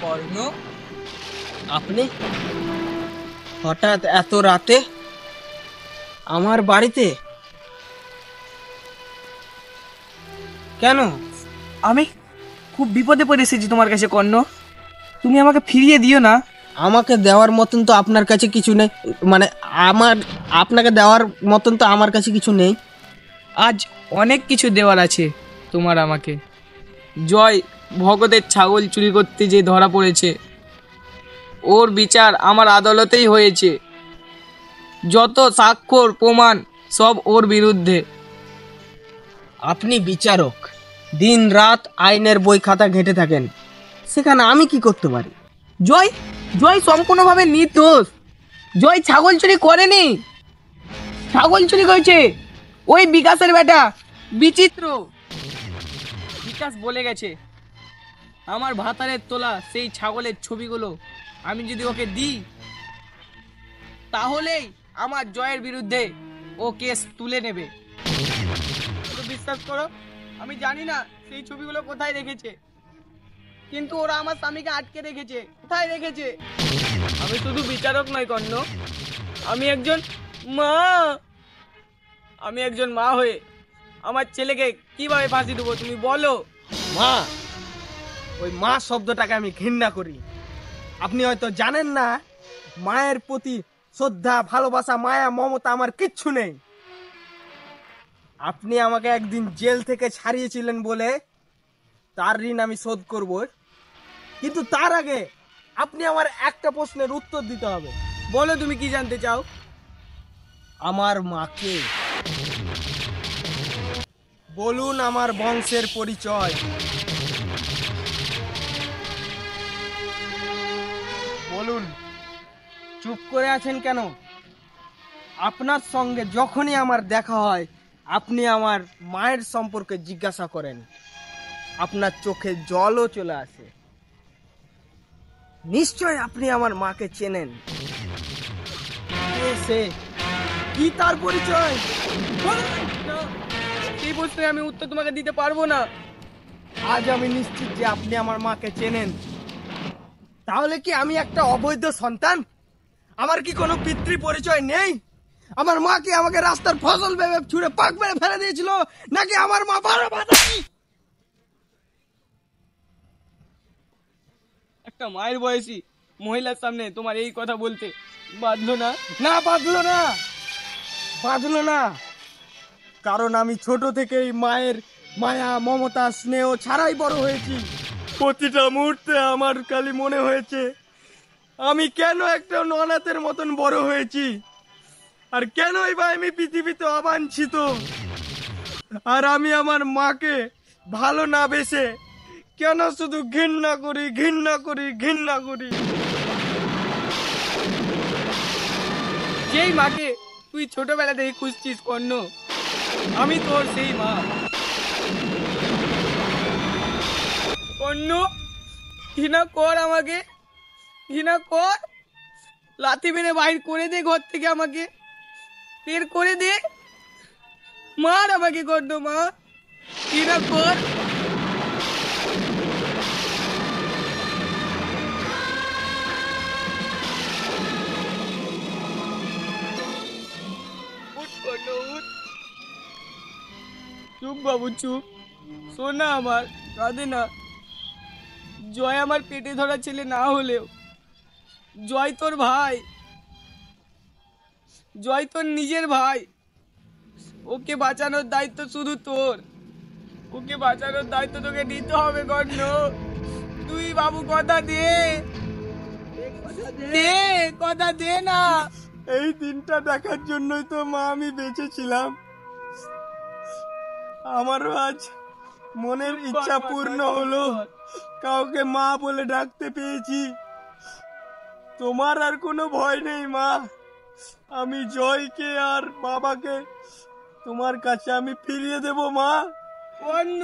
কর্ণ, আপনি হঠাৎ এত রাতে আমার বাড়িতে কেন? আমি খুব বিপদে পড়ে এসেছি তোমার কাছে কর্ণ, তুমি আমাকে ফিরিয়ে দিও না। আমাকে দেওয়ার মতন তো আপনার কাছে কিছু নেই, মানে আপনাকে দেওয়ার মতন তো আমার কাছে কিছু নেই। আজ অনেক কিছু দেওয়ার আছে তোমার আমাকে। জয় ভগতের ছাগল চুরি করতে যে ধরা পড়েছে, ওর বিচার আমার আদালতেই হয়েছে। যত স্বাক্ষর প্রমাণ সব ওর বিরুদ্ধে। আপনি বিচারক, দিন রাত আইনের বই খাতা ঘেঁটে থাকেন, সেখানে আমি কি করতে পারি? জয় জয় সম্পূর্ণভাবে নির্দোষ। জয় ছাগল চুরি করেনি, ছাগল চুরি করেছে ওই বিকাশের বেটা বিচিত্র। বিকাশ বলে গেছে আমার ভাতারের তোলা সেই ছাগলের ছবিগুলো আমি যদি ওকে দিই, তাহলেই আমার জয়ের বিরুদ্ধে ও কেস তুলে নেবে। তো বিশ্বাস করো, আমি জানি না সেই ছবিগুলো কোথায় রেখেছে, কিন্তু ওরা আমার স্বামীকে আটকে রেখেছে। কোথায় রেখেছে? আমি শুধু বিচারক নয় কর্ণ, আমি একজন মা। আমি একজন মা হয়ে আমার ছেলেকে কিভাবে ফাঁসি দেবো তুমি বলো? মা, ওই মা শব্দটাকে আমি ঘৃণা করি। আপনি হয়তো জানেন না, মায়ের প্রতি শ্রদ্ধা, ভালোবাসা, মায়া, মমতা আমার কিচ্ছু নেই। আপনি আমাকে একদিন জেল থেকে ছাড়িয়েছিলেন বলে তার ঋণ আমি শোধ করব, কিন্তু তার আগে আপনি আমার একটা প্রশ্নের উত্তর দিতে হবে। বলো তুমি কি জানতে চাও? আমার মাকে বলুন, আমার বংশের পরিচয় বলুন। চুপ করে আছেন কেন? আপনার সঙ্গে যখনই আমার দেখা হয়, আপনি আমার মায়ের সম্পর্কে জিজ্ঞাসা করেন, আপনার চোখে জলও চলে আসে। নিশ্চয় আপনি আমার মাকে চেনেন। কে সে? কি তার পরিচয়? বলুন। না, সেই প্রশ্নে আমি উত্তর তোমাকে দিতে পারবো না। আজ আমি নিশ্চিত যে আপনি আমার মাকে চেনেন। তাহলে কি আমি একটা অবৈধ সন্তান? আমার কি কোনো পিতৃ পরিচয় নেই? আমার মা কি আমাকে রাস্তার ফসল ভেবে ছুঁড়ে পাক মেরে ফেলে দিয়েছিল, নাকি আমার মা 12 বাজাই? একটা মায়ের বয়সী মহিলার সামনে তোমার এই কথা বলতে বাঁধলো না? না, বাঁধলো না, বাঁধলো না। কারণ আমি ছোট থেকেই মায়ের মায়া, মমতা, স্নেহ ছাড়াই বড় হয়েছি। প্রতিটা মুহূর্তে আমার খালি মনে হয়েছে আমি কেন একটা অনাথের মতন বড় হয়েছি, আর কেনই বা আমি পৃথিবীতে অবাঞ্ছিত। আর আমি আমার মাকে ভালো না বেসে কেন শুধু ঘৃণা করি, ঘৃণা করি, ঘৃণা করি। যেই মাকে তুই ছোটবেলা থেকে খুঁজছিস কর্ণ, আমি তোর সেই মা। কর্ণ, ঘৃণা কর আমাকে, ঘৃণা কর। লাথি মেরে বাইর করে দে ঘর থেকে, আমাকে বের করে দে। মার আমাকে কর্ণ, মা, ঘৃণা কর। উঠ কর্ণ, উঠ। চুপ বাবু, চুপ। শোনা আমার, কাঁদে না। জয় আমার পেটে ধরা ছেলে না হলেও জয় তোর ভাই, জয় তোর নিজের ভাই। ওকে বাঁচানোর দায়িত্ব শুধু তোর, ওকে বাঁচানোর দায়িত্ব তোকে নিতে হবে কর্ণ। তুই বাবু কথা দে, দে কথা দে না। এই দিনটা দেখার জন্যই তো মা আমি বেঁচে ছিলাম। আমারও আজ মনের ইচ্ছা পূর্ণ হলো, কাউকে মা বলে ডাকতে পেয়েছি। তোমার আর কোনো ভয় নেই মা। আমি জয়কে আর বাবাকে তোমার কাছে আমি ফিরিয়ে দেব মা। কর্ণ।